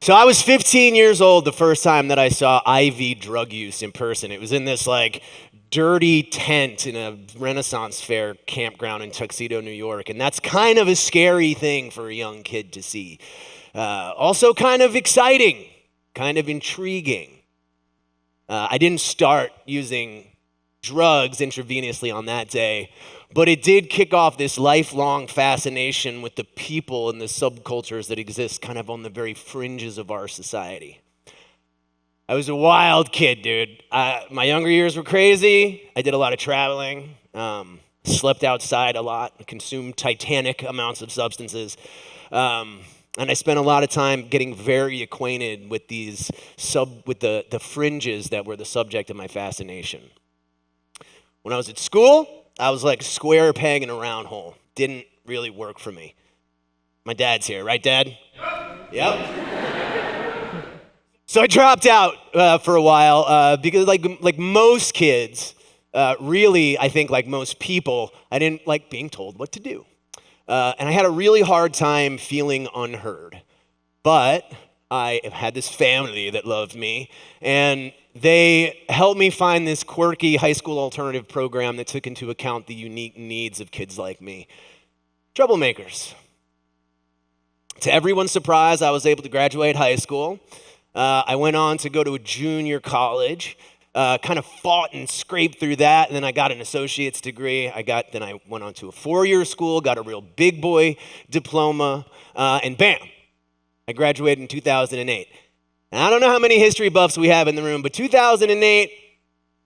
So I was 15 years old the first time that I saw IV drug use in person. It was in this dirty tent in a Renaissance fair campground in Tuxedo, New York. And that's kind of a scary thing for a young kid to see. Also kind of exciting, kind of intriguing. I didn't start using drugs intravenously on that day, but it did kick off this lifelong fascination with the people and the subcultures that exist kind of on the very fringes of our society. I was a wild kid, dude. My younger years were crazy. I did a lot of traveling, slept outside a lot, consumed titanic amounts of substances, and I spent a lot of time getting very acquainted with the fringes that were the subject of my fascination. When I was at school, I was like a square peg in a round hole. Didn't really work for me. My dad's here, right, Dad? Yep. So I dropped out for a while because, like most kids, really, I think like most people, I didn't like being told what to do, and I had a really hard time feeling unheard. But I had this family that loved me, and they helped me find this quirky high school alternative program that took into account the unique needs of kids like me. Troublemakers. To everyone's surprise, I was able to graduate high school. I went on to go to a junior college, kind of fought and scraped through that, and then I got an associate's degree. Then I went on to a 4-year school, got a real big boy diploma, and bam, I graduated in 2008. And I don't know how many history buffs we have in the room, but 2008,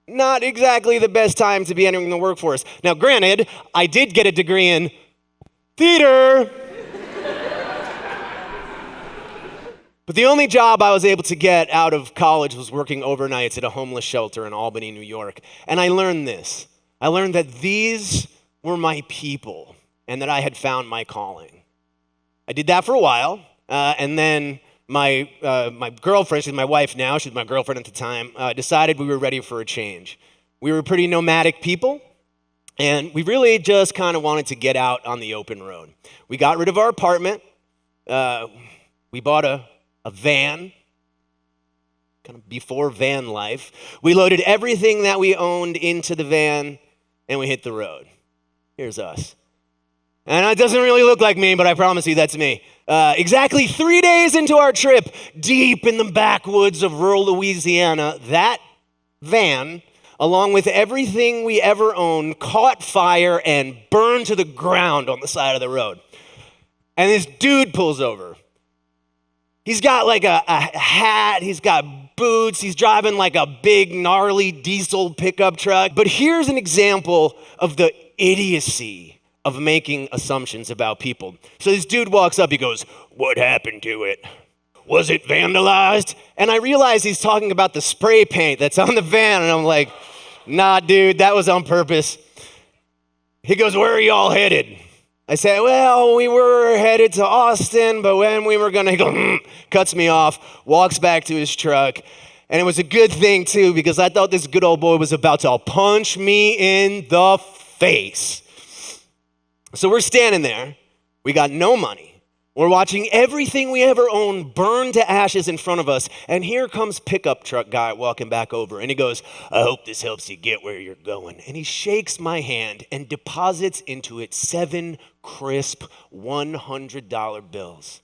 not exactly the best time to be entering the workforce. Now, granted, I did get a degree in theater. But the only job I was able to get out of college was working overnights at a homeless shelter in Albany, New York. And I learned this. I learned that these were my people and that I had found my calling. I did that for a while, and then my girlfriend, she's my wife now, she was my girlfriend at the time, decided we were ready for a change. We were pretty nomadic people, and we really just kind of wanted to get out on the open road. We got rid of our apartment. We bought a van, kind of before van life. We loaded everything that we owned into the van, and we hit the road. Here's us. And it doesn't really look like me, but I promise you that's me. Exactly 3 days into our trip, deep in the backwoods of rural Louisiana, that van, along with everything we ever owned, caught fire and burned to the ground on the side of the road. And this dude pulls over. He's got like a hat, he's got boots, he's driving like a big gnarly diesel pickup truck. But here's an example of the idiocy of making assumptions about people. So this dude walks up, he goes, "What happened to it? Was it vandalized?" And I realize he's talking about the spray paint that's on the van, and I'm like, "Nah, dude, that was on purpose." He goes, "Where are y'all headed?" I say, "Well, we were headed to Austin, but when we were gonna," he goes, cuts me off, walks back to his truck. And it was a good thing too, because I thought this good old boy was about to punch me in the face. So we're standing there, we got no money. We're watching everything we ever owned burn to ashes in front of us. And here comes pickup truck guy walking back over. And he goes, "I hope this helps you get where you're going." And he shakes my hand and deposits into it 7 crisp $100 bills.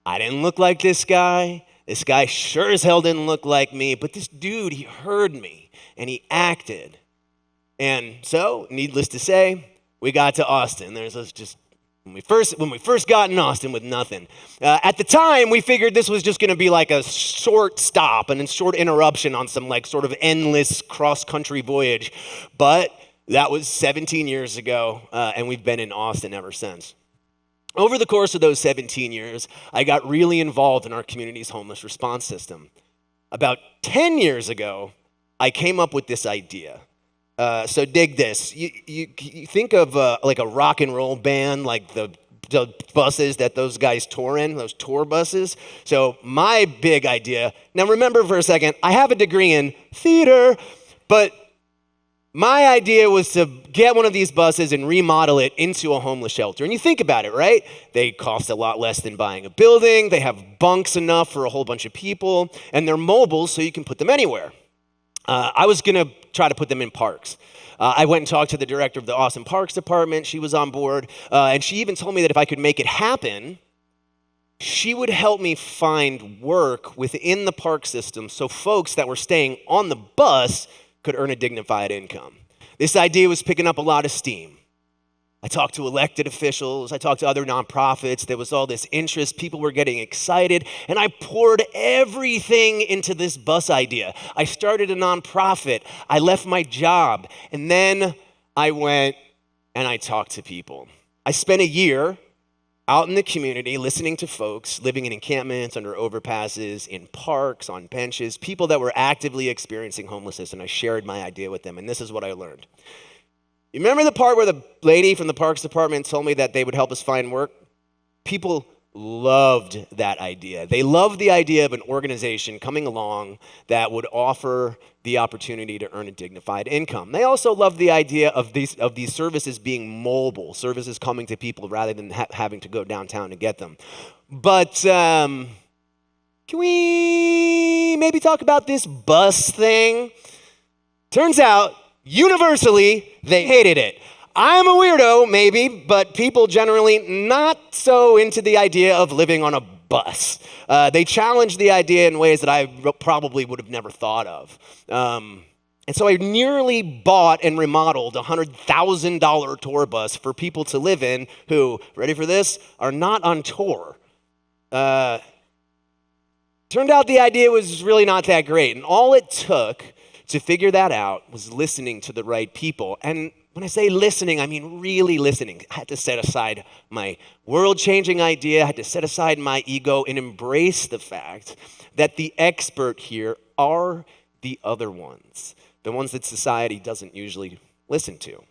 I didn't look like this guy. This guy sure as hell didn't look like me. But this dude, he heard me and he acted. And so, needless to say, we got to Austin. There's us just when we first got in Austin with nothing. At the time, we figured this was just going to be like a short stop and a short interruption on some like sort of endless cross-country voyage. But that was 17 years ago, and we've been in Austin ever since. Over the course of those 17 years, I got really involved in our community's homeless response system. About 10 years ago, I came up with this idea. So dig this. You think of like a rock and roll band, like the buses that those guys tour in, those tour buses. So my big idea, now remember for a second, I have a degree in theater, but My idea was to get one of these buses and remodel it into a homeless shelter. And you think about it, right? They cost a lot less than buying a building. They have bunks enough for a whole bunch of people. And they're mobile, so you can put them anywhere. I was going to try to put them in parks. I went and talked to the director of the Austin Parks Department. She was on board. And she even told me that if I could make it happen, she would help me find work within the park system so folks that were staying on the bus could earn a dignified income. This idea was picking up a lot of steam. I talked to elected officials, I talked to other nonprofits, there was all this interest, people were getting excited, and I poured everything into this bus idea. I started a nonprofit, I left my job, and then I went and I talked to people. I spent a year out in the community, listening to folks living in encampments, under overpasses, in parks, on benches, people that were actively experiencing homelessness, and I shared my idea with them, and this is what I learned. You remember the part where the lady from the Parks Department told me that they would help us find work? People loved that idea. They loved the idea of an organization coming along that would offer the opportunity to earn a dignified income. They also loved the idea of these services being mobile, services coming to people rather than having to go downtown to get them. But can we maybe talk about this bus thing? Turns out, universally, they hated it. I'm a weirdo, maybe, but people generally not so into the idea of living on a bus. They challenged the idea in ways that I probably would have never thought of. And so I nearly bought and remodeled a $100,000 tour bus for people to live in who, ready for this, are not on tour. Turned out the idea was really not that great, and all it took to figure that out was listening to the right people. And when I say listening, I mean really listening. I had to set aside my world-changing idea. I had to set aside my ego and embrace the fact that the expert here are the other ones, the ones that society doesn't usually listen to.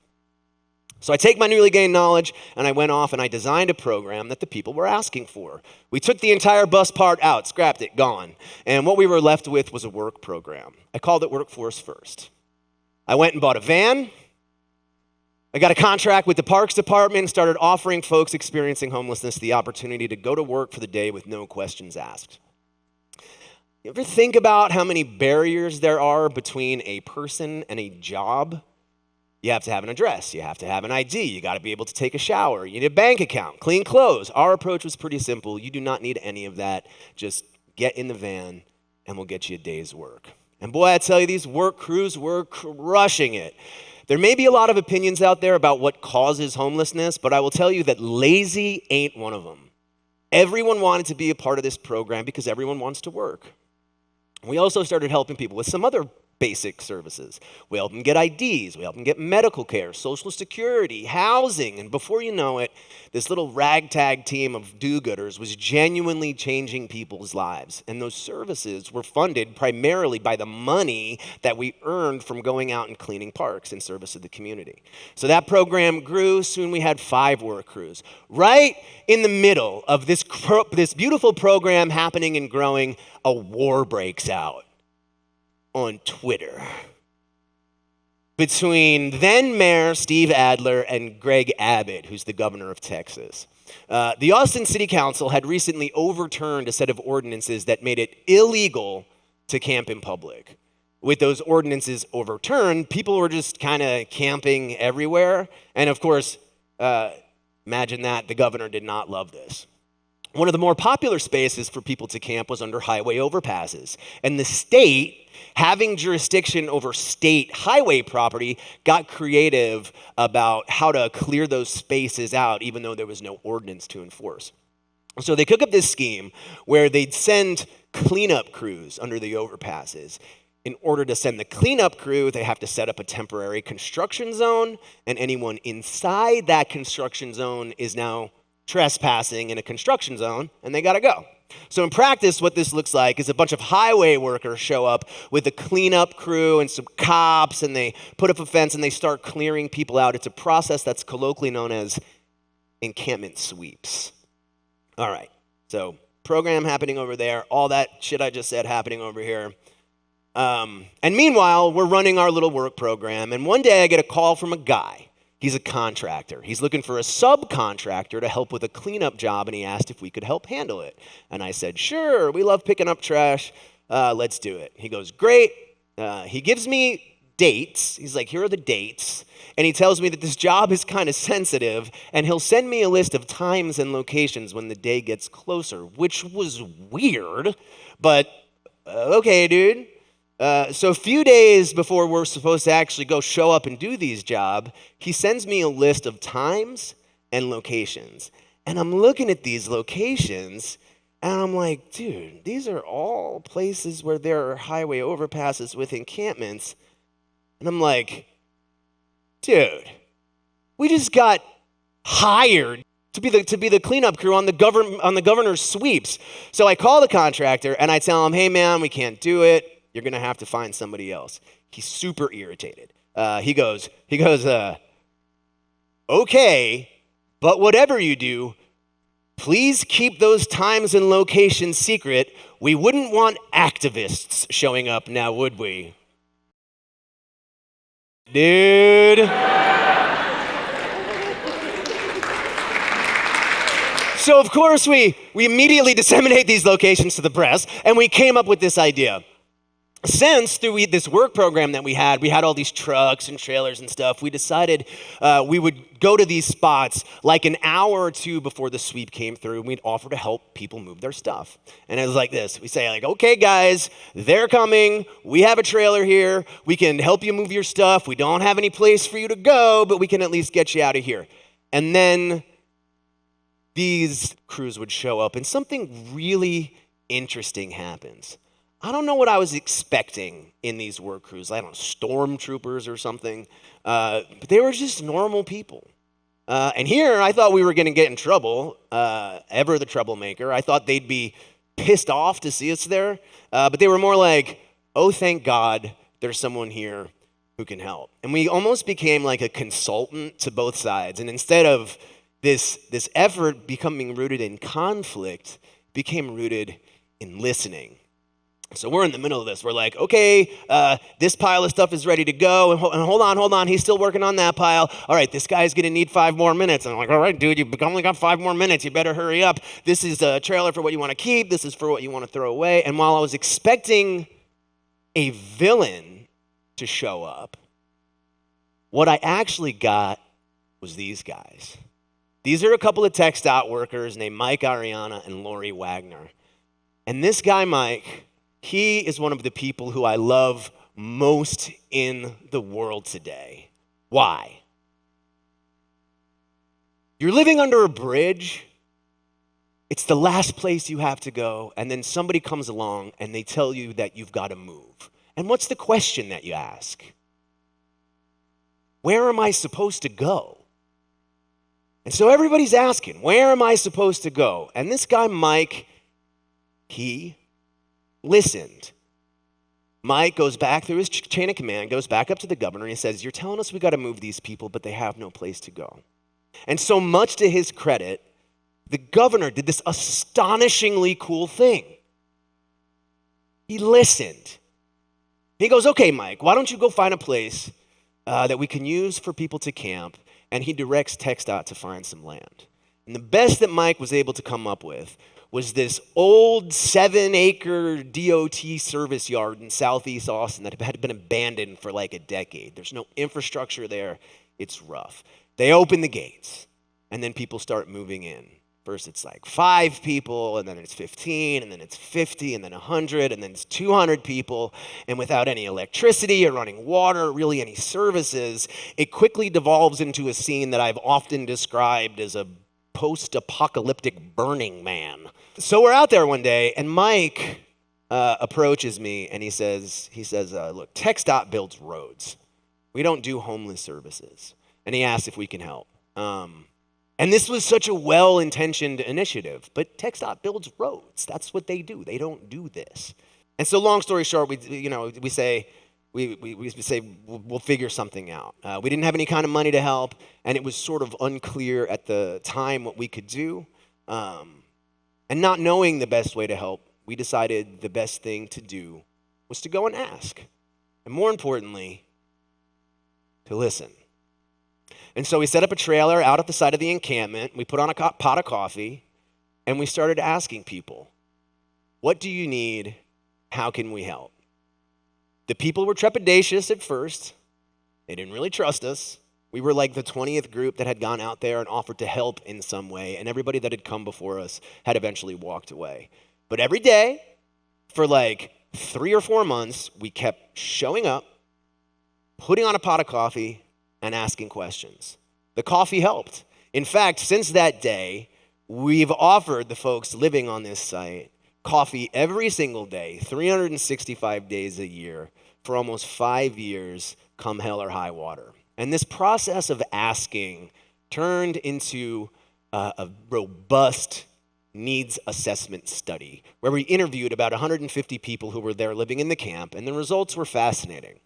So I take my newly gained knowledge and I went off and I designed a program that the people were asking for. We took the entire bus part out, scrapped it, gone. And what we were left with was a work program. I called it Workforce First. I went and bought a van. I got a contract with the Parks Department and started offering folks experiencing homelessness the opportunity to go to work for the day with no questions asked. You ever think about how many barriers there are between a person and a job? You have to have an address, you have to have an ID, you got to be able to take a shower, you need a bank account, clean clothes. Our approach was pretty simple. You do not need any of that. Just get in the van and we'll get you a day's work. And boy, I tell you, these work crews were crushing it. There may be a lot of opinions out there about what causes homelessness, but I will tell you that lazy ain't one of them. Everyone wanted to be a part of this program because everyone wants to work. We also started helping people with some other basic services. We help them get IDs, we help them get medical care, Social Security, housing, and before you know it, this little ragtag team of do-gooders was genuinely changing people's lives. And those services were funded primarily by the money that we earned from going out and cleaning parks in service of the community. So that program grew. Soon we had 5 work crews. Right in the middle of this beautiful program happening and growing, a war breaks out on Twitter between then Mayor Steve Adler and Greg Abbott, who's the governor of Texas. The Austin City Council had recently overturned a set of ordinances that made it illegal to camp in public. With those ordinances overturned, people were just kind of camping everywhere. And of course, imagine that, the governor did not love this. One of the more popular spaces for people to camp was under highway overpasses. And the state, having jurisdiction over state highway property, got creative about how to clear those spaces out, even though there was no ordinance to enforce. So they cooked up this scheme where they'd send cleanup crews under the overpasses. In order to send the cleanup crew, they have to set up a temporary construction zone, and anyone inside that construction zone is now trespassing in a construction zone, and they gotta go. So in practice, what this looks like is a bunch of highway workers show up with a cleanup crew and some cops, and they put up a fence and they start clearing people out. It's a process that's colloquially known as encampment sweeps. All right, so program happening over there, all that shit I just said happening over here. And meanwhile, we're running our little work program, and one day I get a call from a guy. He's a contractor. He's looking for a subcontractor to help with a cleanup job, and he asked if we could help handle it. And I said, sure, we love picking up trash. Let's do it. He goes, great. He gives me dates. He's like, here are the dates. And he tells me that this job is kind of sensitive, and he'll send me a list of times and locations when the day gets closer, which was weird, but okay, dude. So a few days before we're supposed to actually go show up and do these jobs, he sends me a list of times and locations. And I'm looking at these locations, and I'm like, dude, these are all places where there are highway overpasses with encampments. And I'm like, dude, we just got hired to be the cleanup crew on the governor's sweeps. So I call the contractor, and I tell him, hey, man, we can't do it. You're going to have to find somebody else. He's super irritated. He goes, okay, but whatever you do, please keep those times and locations secret. We wouldn't want activists showing up now, would we? Dude. So, of course, we immediately disseminate these locations to the press, and we came up with this idea. Since through this work program that we had all these trucks and trailers and stuff, we decided we would go to these spots like an hour or two before the sweep came through, and we'd offer to help people move their stuff. And it was like this. We say, like, okay, guys, they're coming. We have a trailer here. We can help you move your stuff. We don't have any place for you to go, but we can at least get you out of here. And then these crews would show up, and something really interesting happens. I don't know what I was expecting in these work crews. I don't know, stormtroopers or something. But they were just normal people. And here, I thought we were going to get in trouble. Ever the troublemaker. I thought they'd be pissed off to see us there. But they were more like, oh, thank God there's someone here who can help. And we almost became like a consultant to both sides. And instead of this effort becoming rooted in conflict, became rooted in listening. So we're in the middle of this. We're like, okay, this pile of stuff is ready to go. And hold on. He's still working on that pile. All right, this guy's going to need 5 more minutes. And I'm like, all right, dude, you've only got 5 more minutes. You better hurry up. This is a trailer for what you want to keep. This is for what you want to throw away. And while I was expecting a villain to show up, what I actually got was these guys. These are a couple of TEDxUTAustin workers named Mike Ariana and Lori Wagner. And this guy, Mike, he is one of the people who I love most in the world today. Why? You're living under a bridge. It's the last place you have to go, and then somebody comes along and they tell you that you've got to move. And what's the question that you ask? Where am I supposed to go? And so everybody's asking, where am I supposed to go? And this guy, Mike, he listened. Mike goes back through his chain of command, goes back up to the governor, and he says, you're telling us we got to move these people, but they have no place to go. And so much to his credit, the governor did this astonishingly cool thing. He listened. He goes, okay, Mike, why don't you go find a place that we can use for people to camp? And he directs TEDxUTAustin to find some land. And the best that Mike was able to come up with was this old 7-acre DOT service yard in southeast Austin that had been abandoned for like a decade. There's no infrastructure there. It's rough. They open the gates, and then people start moving in. First it's like 5 people, and then it's 15, and then it's 50, and then 100, and then it's 200 people. And without any electricity or running water, really any services, it quickly devolves into a scene that I've often described as a post-apocalyptic Burning Man. So we're out there one day, and Mike approaches me, and he says, look, TEDxUTAustin builds roads. We don't do homeless services. And he asked if we can help. And this was such a well-intentioned initiative, but TEDxUTAustin builds roads. That's what they do. They don't do this. And so long story short, we say we'll figure something out. We didn't have any kind of money to help, and it was sort of unclear at the time what we could do. And not knowing the best way to help, we decided the best thing to do was to go and ask. And more importantly, to listen. And so we set up a trailer out at the side of the encampment. We put on a pot of coffee, and we started asking people, what do you need? How can we help? The people were trepidatious at first. They didn't really trust us. We were like the 20th group that had gone out there and offered to help in some way, and everybody that had come before us had eventually walked away. But every day, for like 3 or 4 months, we kept showing up, putting on a pot of coffee, and asking questions. The coffee helped. In fact, since that day, we've offered the folks living on this site coffee every single day, 365 days a year, for almost 5 years, come hell or high water. And this process of asking turned into a robust needs assessment study where we interviewed about 150 people who were there living in the camp, and the results were fascinating.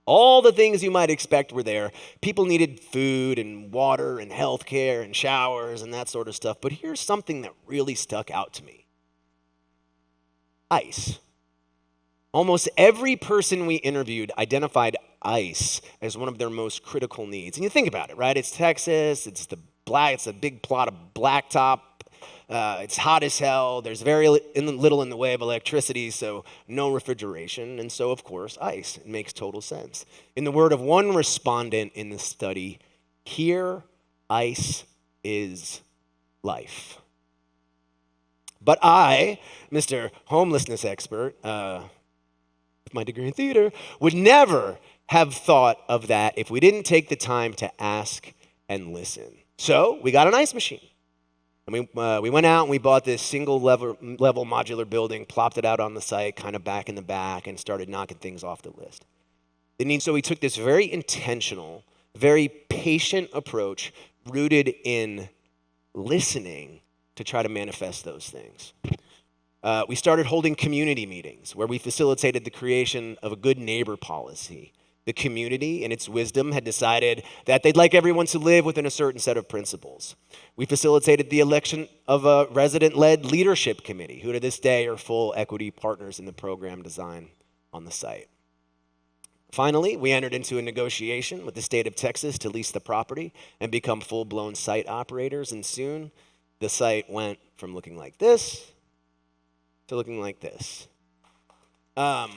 All the things you might expect were there. People needed food and water and health care and showers and that sort of stuff. But here's something that really stuck out to me. Ice. Almost every person we interviewed identified ice as one of their most critical needs. And you think about it, right? It's Texas, it's a big plot of blacktop. It's hot as hell. There's very little in the way of electricity, so no refrigeration. And so, of course, ice. It makes total sense. In the word of one respondent in the study, here, ice is life. But I, Mr. Homelessness Expert, with my degree in theater, would never have thought of that if we didn't take the time to ask and listen. So we got an ice machine. And we went out and we bought this single level modular building, plopped it out on the site, kind of back in the back, and started knocking things off the list. So we took this very intentional, very patient approach rooted in listening to try to manifest those things. We started holding community meetings where we facilitated the creation of a good neighbor policy. The community, in its wisdom, had decided that they'd like everyone to live within a certain set of principles. We facilitated the election of a resident-led leadership committee, who to this day are full equity partners in the program design on the site. Finally, we entered into a negotiation with the state of Texas to lease the property and become full-blown site operators, and soon the site went from looking like this to looking like this. And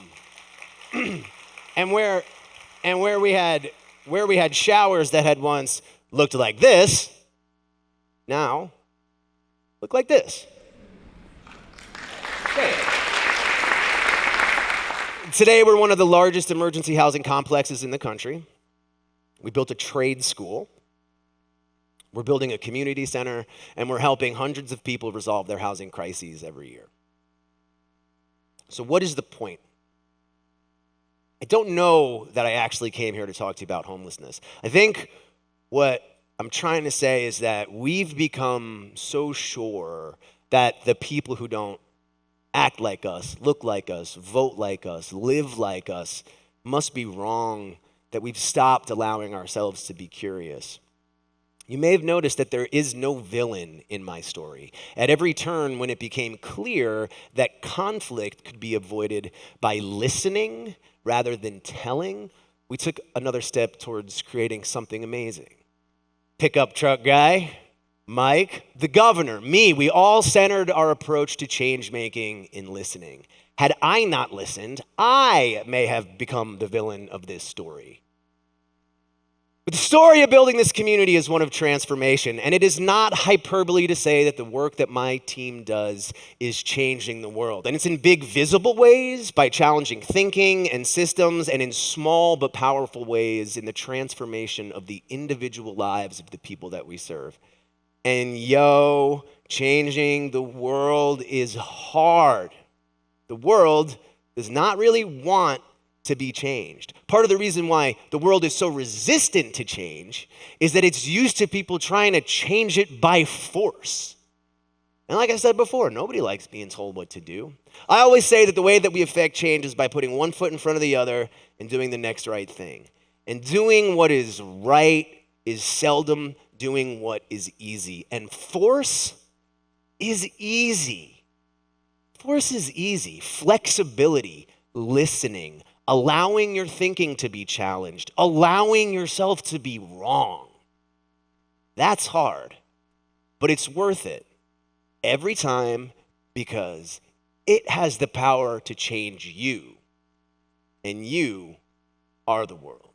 where we had showers that had once looked like this, now look like this. Great. Today, we're one of the largest emergency housing complexes in the country. We built a trade school. We're building a community center, and we're helping hundreds of people resolve their housing crises every year. So what is the point? I don't know that I actually came here to talk to you about homelessness. I think what I'm trying to say is that we've become so sure that the people who don't act like us, look like us, vote like us, live like us must be wrong, that we've stopped allowing ourselves to be curious. You may have noticed that there is no villain in my story. At every turn, when it became clear that conflict could be avoided by listening rather than telling, we took another step towards creating something amazing. Pickup truck guy, Mike, the governor, me, we all centered our approach to change making in listening. Had I not listened, I may have become the villain of this story. But the story of building this community is one of transformation, and it is not hyperbole to say that the work that my team does is changing the world. And it's in big, visible ways by challenging thinking and systems, and in small but powerful ways in the transformation of the individual lives of the people that we serve. And changing the world is hard. The world does not really want to be changed. Part of the reason why the world is so resistant to change is that it's used to people trying to change it by force. And like I said before, nobody likes being told what to do. I always say that the way that we affect change is by putting one foot in front of the other and doing the next right thing. And doing what is right is seldom doing what is easy. And force is easy. Force is easy. Flexibility, listening, allowing your thinking to be challenged, allowing yourself to be wrong. That's hard, but it's worth it every time because it has the power to change you, and you are the world.